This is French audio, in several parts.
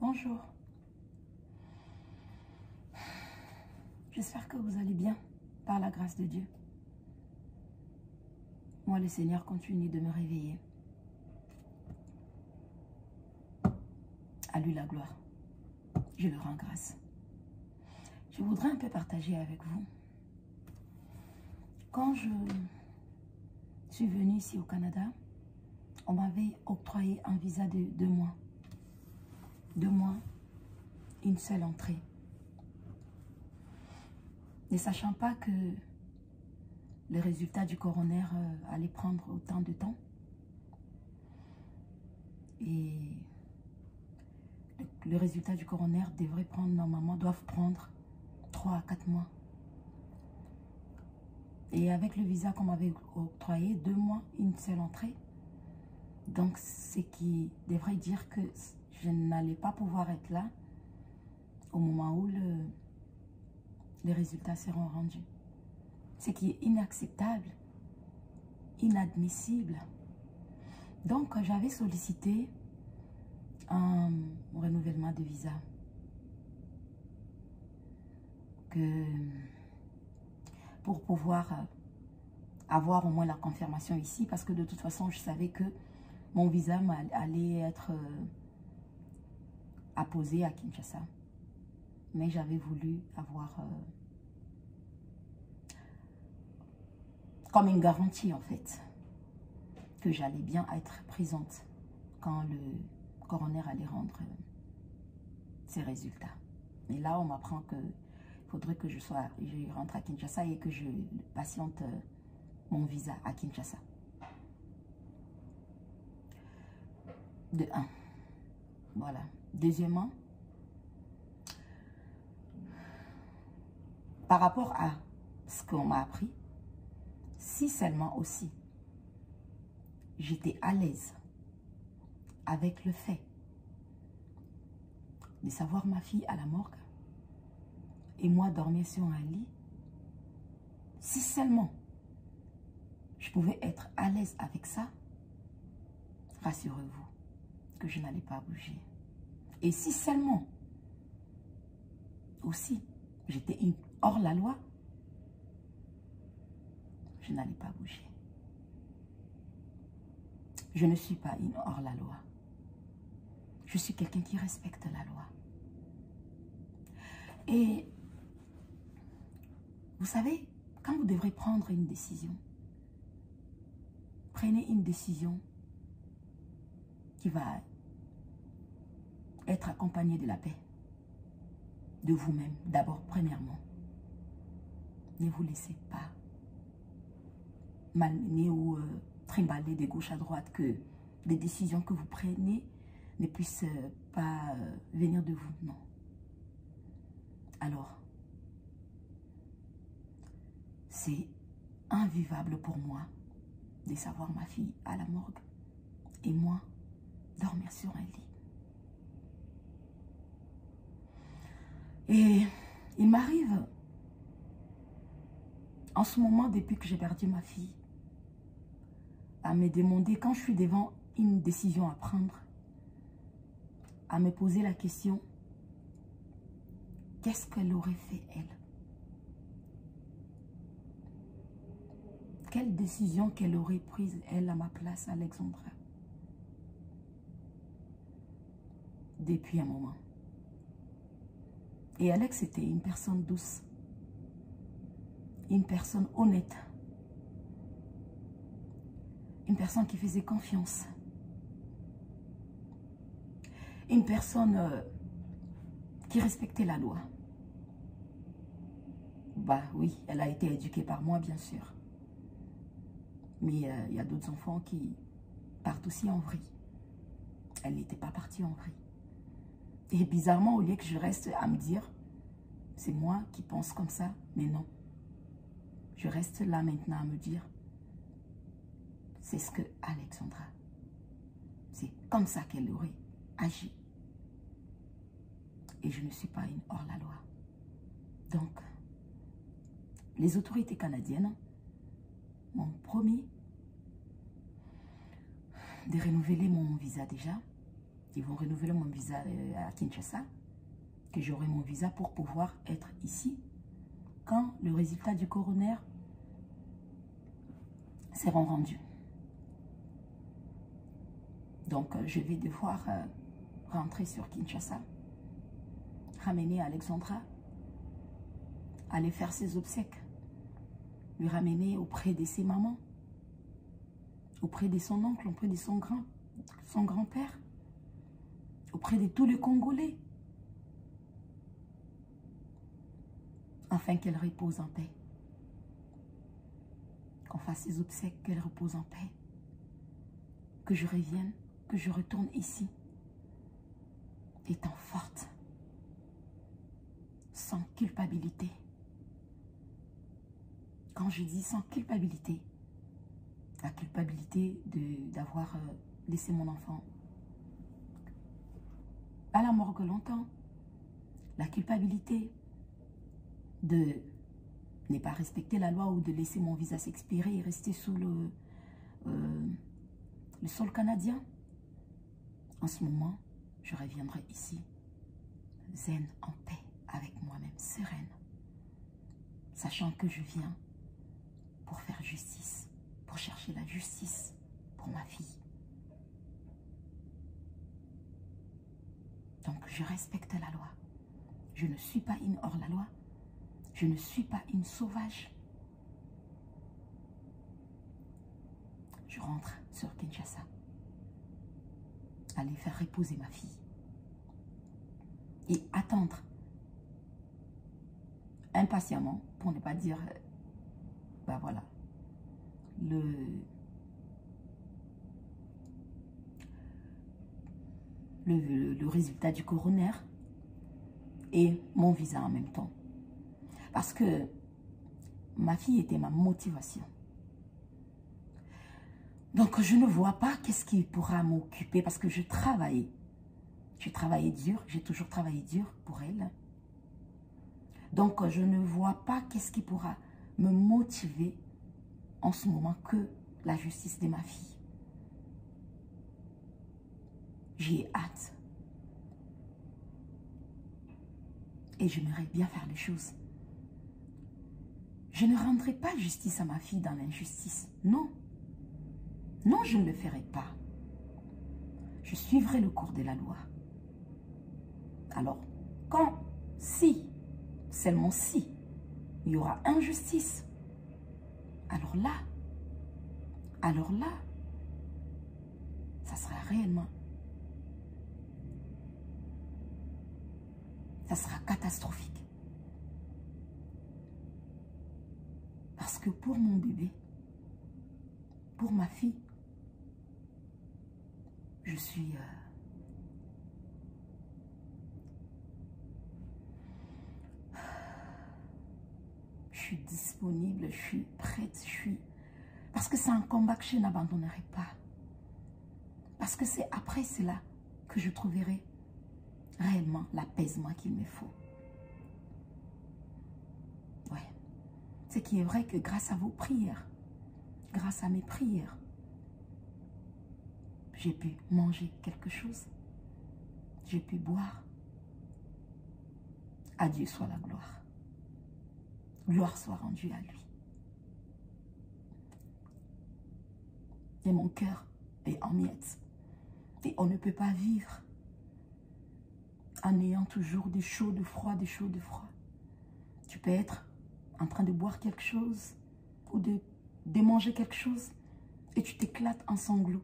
Bonjour. J'espère que vous allez bien, par la grâce de Dieu. Moi, le Seigneur continue de me réveiller. À lui la gloire. Je le rends grâce. Je voudrais un peu partager avec vous. Quand je suis venue ici au Canada, on m'avait octroyé un visa de 2 mois. 2 mois, une seule entrée. Ne sachant pas que le résultat du coroner allait prendre autant de temps. Et le résultat du coroner devrait prendre, normalement, doivent prendre 3 à 4 mois. Et avec le visa qu'on m'avait octroyé, 2 mois, une seule entrée. Donc, ce qui devrait dire que je n'allais pas pouvoir être là au moment où les résultats seront rendus. Ce qui est inacceptable, inadmissible. Donc, j'avais sollicité un renouvellement de visa. Pour pouvoir avoir au moins la confirmation ici, parce que de toute façon, je savais que mon visa allait être apposé à Kinshasa. Mais j'avais voulu avoir comme une garantie, en fait, que j'allais bien être présente quand le coroner allait rendre ses résultats. Et là, on m'apprend que faudrait que je rentre à Kinshasa et que je patiente mon visa à Kinshasa. De 1. Voilà. Deuxièmement, par rapport à ce qu'on m'a appris, si seulement aussi j'étais à l'aise avec le fait de savoir ma fille à la morgue et moi dormir sur un lit, si seulement je pouvais être à l'aise avec ça, rassurez-vous que je n'allais pas bouger. Et si seulement aussi j'étais hors la loi, je n'allais pas bouger. Je ne suis pas une hors la loi. Je suis quelqu'un qui respecte la loi. Et vous savez, quand vous devrez prendre une décision, prenez une décision qui va être accompagnée de la paix, de vous-même, d'abord, premièrement. Ne vous laissez pas malmener ou trimballer de gauche à droite, que les décisions que vous prenez ne puissent pas venir de vous. Non. Alors, c'est invivable pour moi de savoir ma fille à la morgue et moi dormir sur un lit. Et il m'arrive en ce moment, depuis que j'ai perdu ma fille, à me demander, quand je suis devant une décision à prendre, à me poser la question, qu'est-ce qu'elle aurait fait, elle? Quelle décision qu'elle aurait prise, elle, à ma place, Alexandra? Depuis un moment. Et Alex était une personne douce, une personne honnête, une personne qui faisait confiance, une personne qui respectait la loi. Bah oui, elle a été éduquée par moi, bien sûr. Mais il y a d'autres enfants qui partent aussi en vrille. Elle n'était pas partie en vrille. Et bizarrement, au lieu que je reste à me dire, c'est moi qui pense comme ça, mais non. Je reste là maintenant à me dire, c'est ce que Alexandra, c'est comme ça qu'elle aurait agi. Et je ne suis pas une hors-la-loi. Donc, les autorités canadiennes m'ont promis de renouveler mon visa déjà Ils vont renouveler mon visa à Kinshasa, que j'aurai mon visa pour pouvoir être ici quand le résultat du coroner sera rendu. Donc, je vais devoir rentrer sur Kinshasa, ramener Alexandra, aller faire ses obsèques, lui ramener auprès de ses mamans, auprès de son oncle, auprès de son grand-père, auprès de tous les Congolais, afin qu'elle repose en paix. Qu'on fasse ses obsèques, qu'elle repose en paix. Que je revienne, que je retourne ici, étant forte, sans culpabilité. Quand je dis sans culpabilité, la culpabilité d'avoir laissé mon enfant à la morgue longtemps, la culpabilité de ne pas respecter la loi ou de laisser mon visa s'expirer et rester sous le sol canadien. En ce moment, je reviendrai ici, zen, en paix, avec moi-même, sereine, sachant que je viens pour faire justice, pour chercher la justice pour ma fille. Donc, je respecte la loi. Je ne suis pas une hors-la-loi. Je ne suis pas une sauvage. Je rentre sur Kinshasa. Aller faire reposer ma fille. Et attendre impatiemment, pour ne pas dire, ben voilà, le résultat du coroner et mon visa en même temps. Parce que ma fille était ma motivation. Donc, je ne vois pas qu'est-ce qui pourra m'occuper parce que je travaillais. J'ai travaillé dur, j'ai toujours travaillé dur pour elle. Donc, je ne vois pas qu'est-ce qui pourra me motiver en ce moment que la justice de ma fille. J'ai hâte. Et j'aimerais bien faire les choses. Je ne rendrai pas justice à ma fille dans l'injustice. Non. Non, je ne le ferai pas. Je suivrai le cours de la loi. Alors, si, seulement si, il y aura injustice, alors là, ça sera réellement, ça sera catastrophique. Parce que pour mon bébé, pour ma fille, je suis disponible, je suis prête, parce que c'est un combat que je n'abandonnerai pas. Parce que c'est après cela que je trouverai réellement l'apaisement qu'il me faut. Ouais. Ce qui est vrai que grâce à vos prières, grâce à mes prières, j'ai pu manger quelque chose. J'ai pu boire. À Dieu soit la gloire. Gloire soit rendue à lui. Et mon cœur est en miettes. Et on ne peut pas vivre en ayant toujours des chauds, de froid, des chauds, de froid. Tu peux être en train de boire quelque chose ou de manger quelque chose et tu t'éclates en sanglots.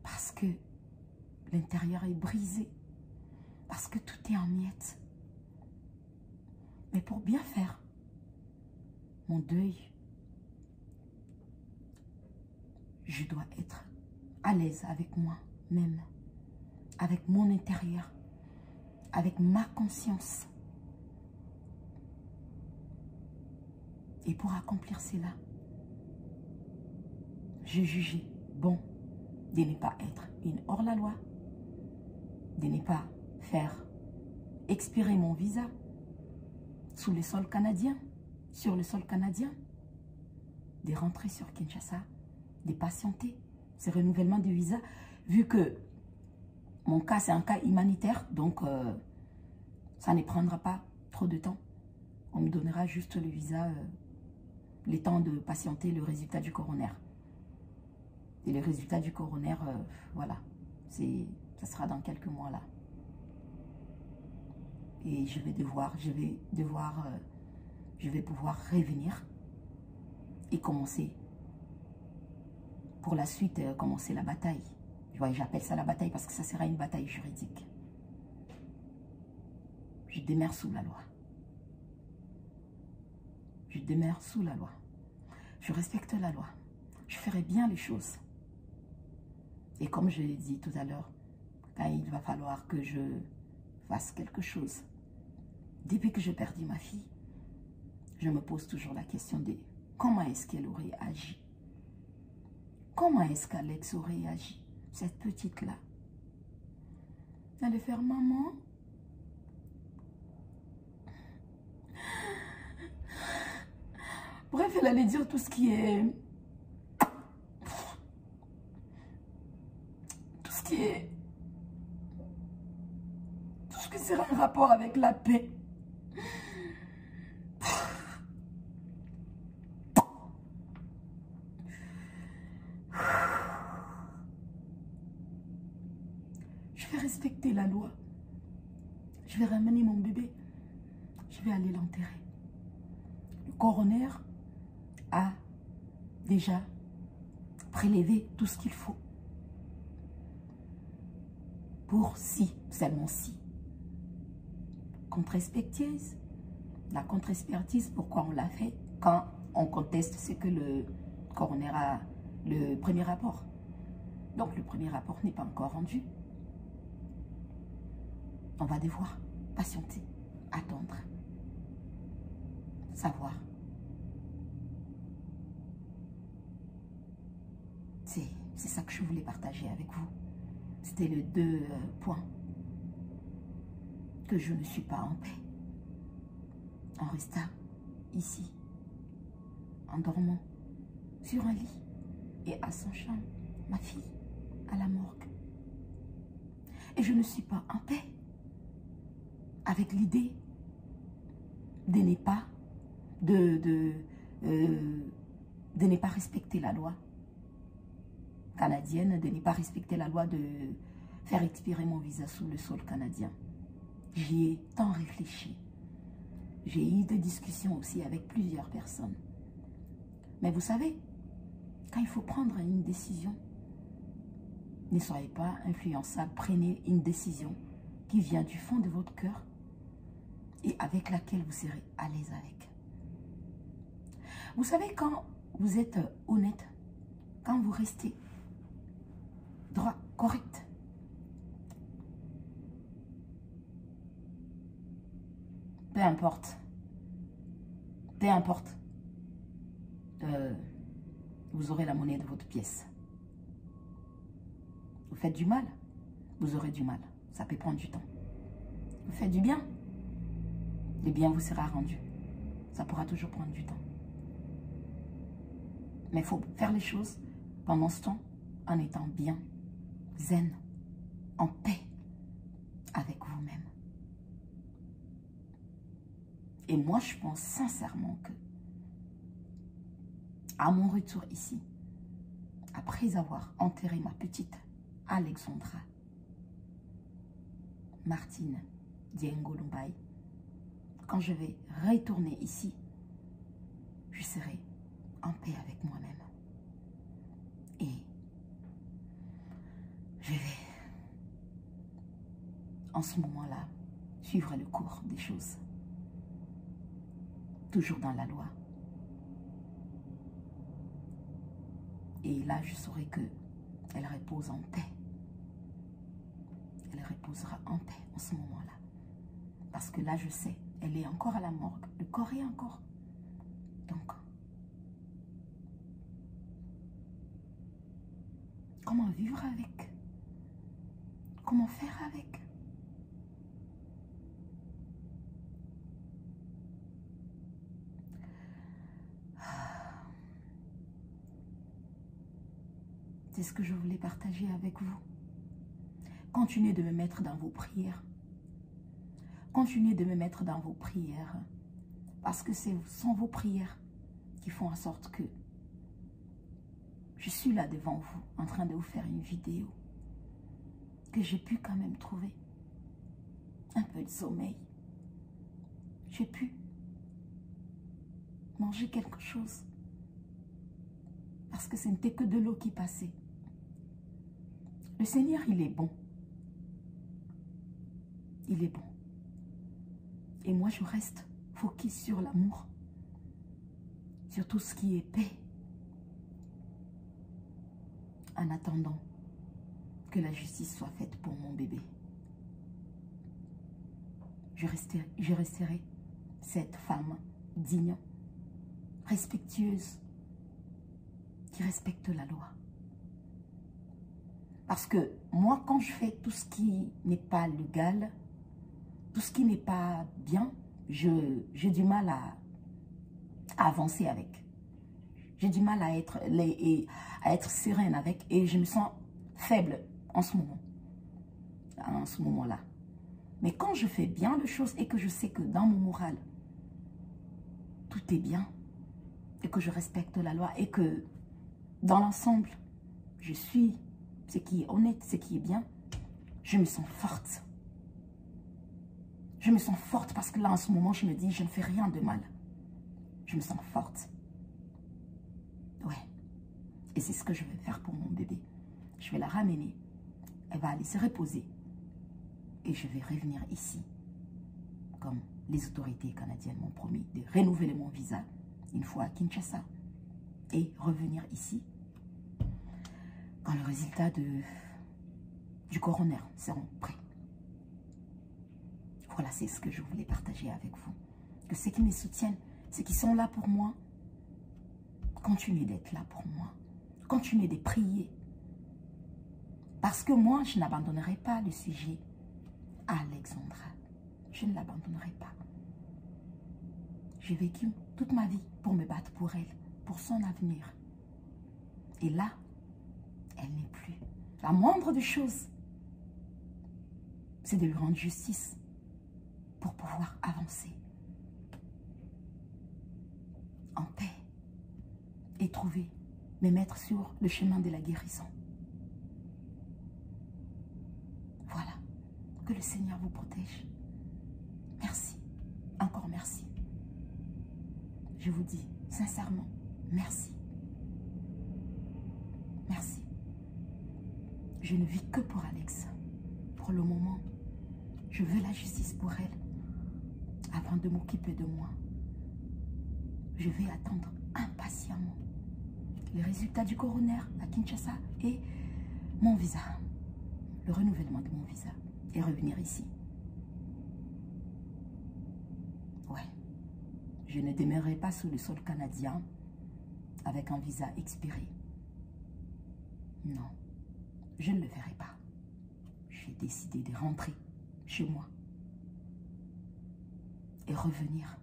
Parce que l'intérieur est brisé. Parce que tout est en miettes. Mais pour bien faire mon deuil, je dois être à l'aise avec moi-même, avec mon intérieur, avec ma conscience. Et pour accomplir cela, je jugeais bon de ne pas être une hors-la-loi, de ne pas faire expirer mon visa sous le sol canadien, sur le sol canadien, de rentrer sur Kinshasa, de patienter ce renouvellement de visa. vu que mon cas, c'est un cas humanitaire, donc ça ne prendra pas trop de temps. On me donnera juste le visa, le temps de patienter le résultat du coroner. Et le résultat du coroner, voilà, ça sera dans quelques mois là. Et je vais pouvoir revenir et commencer. Pour la suite, commencer la bataille. J'appelle ça la bataille parce que ça sera une bataille juridique. Je demeure sous la loi. Je demeure sous la loi. Je respecte la loi. Je ferai bien les choses. Et comme je l'ai dit tout à l'heure, quand il va falloir que je fasse quelque chose, depuis que j'ai perdu ma fille, je me pose toujours la question de comment est-ce qu'elle aurait agi? Comment est-ce qu'Alex aurait agi? Cette petite-là. Elle allait faire maman. Bref, elle allait dire tout ce qui est... Tout ce qui sera en rapport avec la paix. Je vais respecter la loi. Je vais ramener mon bébé. Je vais aller l'enterrer. Le coroner a déjà prélevé tout ce qu'il faut. Pour seulement si. Contre-expertise. La contre-expertise, pourquoi on l'a fait quand on conteste ce que le coroner a, le premier rapport. Donc le premier rapport n'est pas encore rendu. On va devoir patienter, attendre, savoir. C'est ça que je voulais partager avec vous. C'était les deux points. Que je ne suis pas en paix. En restant ici, en dormant sur un lit et à son chambre, ma fille à la morgue. Et je ne suis pas en paix avec l'idée de ne pas respecter la loi canadienne, de ne pas respecter la loi de faire expirer mon visa sous le sol canadien. J'y ai tant réfléchi. J'ai eu des discussions aussi avec plusieurs personnes. Mais vous savez, quand il faut prendre une décision, ne soyez pas influençable, prenez une décision qui vient du fond de votre cœur et avec laquelle vous serez à l'aise avec. Vous savez, quand vous êtes honnête, quand vous restez droit, correct, peu importe, vous aurez la monnaie de votre pièce. Vous faites du mal, vous aurez du mal. Ça peut prendre du temps. Vous faites du bien, le bien vous sera rendu. Ça pourra toujours prendre du temps. Mais il faut faire les choses pendant ce temps en étant bien, zen, en paix avec vous-même. Et moi, je pense sincèrement que à mon retour ici, après avoir enterré ma petite Alexandra Martine Diengolumbai, quand je vais retourner ici, je serai en paix avec moi-même. Et je vais, en ce moment-là, suivre le cours des choses. Toujours dans la loi. Et là, je saurai que elle repose en paix. Elle reposera en paix en ce moment-là. Parce que là, je sais, elle est encore à la morgue. Le corps est encore. Donc, comment vivre avec? Comment faire avec? C'est ce que je voulais partager avec vous. continuez de me mettre dans vos prières. Continuez de me mettre dans vos prières. Parce que ce sont vos prières qui font en sorte que je suis là devant vous, en train de vous faire une vidéo. Que j'ai pu quand même trouver un peu de sommeil. J'ai pu manger quelque chose. Parce que ce n'était que de l'eau qui passait. Le Seigneur, il est bon. Il est bon. Et moi, je reste focus sur l'amour. Sur tout ce qui est paix. En attendant que la justice soit faite pour mon bébé. Je resterai cette femme digne, respectueuse, qui respecte la loi. Parce que moi, quand je fais tout ce qui n'est pas légal, tout ce qui n'est pas bien, j'ai du mal à avancer avec. J'ai du mal à être sereine avec et je me sens faible en ce moment. En ce moment-là. Mais quand je fais bien les choses et que je sais que dans mon moral, tout est bien et que je respecte la loi et que dans l'ensemble, je suis ce qui est honnête, ce qui est bien, je me sens forte. Je me sens forte parce que là, en ce moment, je me dis, je ne fais rien de mal. Je me sens forte. Ouais. Et c'est ce que je vais faire pour mon bébé. Je vais la ramener. Elle va aller se reposer. Et je vais revenir ici. Comme les autorités canadiennes m'ont promis de renouveler mon visa une fois à Kinshasa. Et revenir ici quand le résultat du coroner seront prêts. Voilà, c'est ce que je voulais partager avec vous. Que ceux qui me soutiennent, ceux qui sont là pour moi, continuez d'être là pour moi. Continuez de prier. Parce que moi, je n'abandonnerai pas le sujet à Alexandra. Je ne l'abandonnerai pas. J'ai vécu toute ma vie pour me battre pour elle, pour son avenir. Et là, elle n'est plus. La moindre des choses, c'est de lui rendre justice pour pouvoir avancer en paix et trouver, me mettre sur le chemin de la guérison. Voilà. Que le Seigneur vous protège. Merci. Encore merci. Je vous dis sincèrement, merci. Merci. Je ne vis que pour Alex. Pour le moment, je veux la justice pour elle. Avant de m'occuper de moi, je vais attendre impatiemment les résultats du coroner à Kinshasa et mon visa. Le renouvellement de mon visa. Et revenir ici. Ouais. Je ne demeurerai pas sous le sol canadien avec un visa expiré. Non. Je ne le ferai pas. J'ai décidé de rentrer chez moi et revenir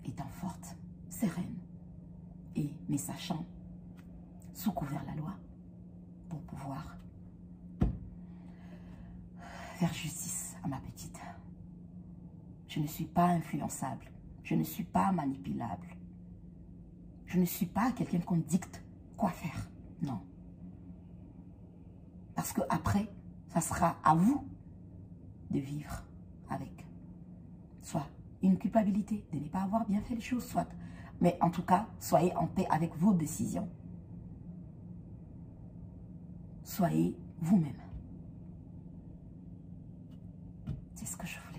étant forte, sereine et me sachant sous couvert la loi pour pouvoir faire justice à ma petite. Je ne suis pas influençable. Je ne suis pas manipulable. Je ne suis pas quelqu'un qu'on dicte quoi faire. Non. Parce que après, ça sera à vous de vivre avec soit une culpabilité de ne pas avoir bien fait les choses, soit. Mais en tout cas, soyez en paix avec vos décisions. Soyez vous-même. C'est ce que je veux.